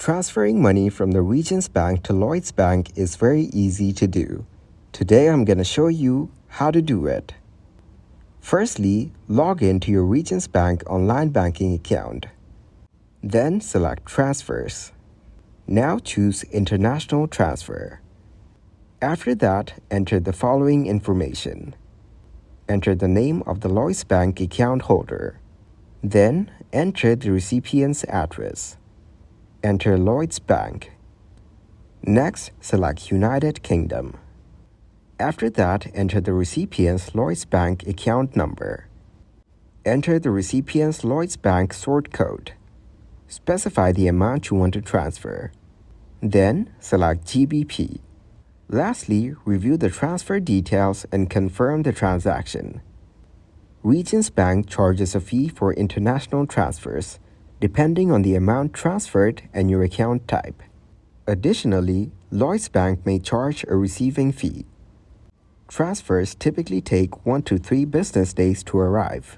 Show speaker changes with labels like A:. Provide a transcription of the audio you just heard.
A: Transferring money from the Regions Bank to Lloyds Bank is very easy to do. Today I'm going to show you how to do it. Firstly, log in to your Regions Bank online banking account. Then select Transfers. Now choose International Transfer. After that, enter the following information. Enter the name of the Lloyds Bank account holder. Then enter the recipient's address. Enter Lloyds Bank. Next, select United Kingdom. After that, enter the recipient's Lloyds Bank account number. Enter the recipient's Lloyds Bank sort code. Specify the amount you want to transfer. Then, select GBP. Lastly, review the transfer details and confirm the transaction. Regions Bank charges a fee for international transfers, depending on the amount transferred and your account type. Additionally, Lloyds Bank may charge a receiving fee. Transfers typically take 1 to 3 business days to arrive.